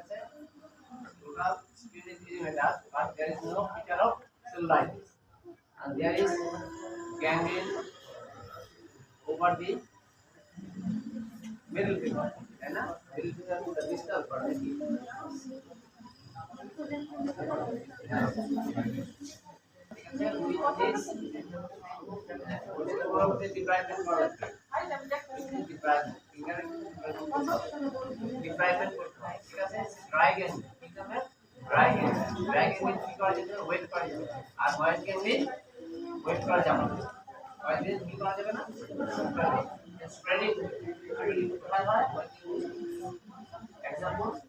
আছে total skin is metal but there is no feature of cellulitis and there is gangrene over the middle finger है ना middle finger को distal पर है example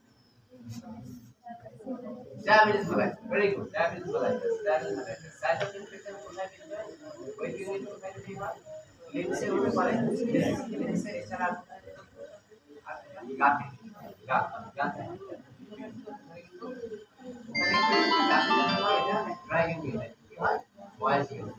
diabetes mellitus. Very good. Diabetes mellitus. Diabetes mellitus. Site of infection কোথায় পেতে পারে? Waiting list কোথায় পেতে পারে? লিমসে হতে পারে। লিমসে এছাড়া গাতে। গাতে। ড্রাইভিং গেলে কি হয়? ভয়েস গেলে।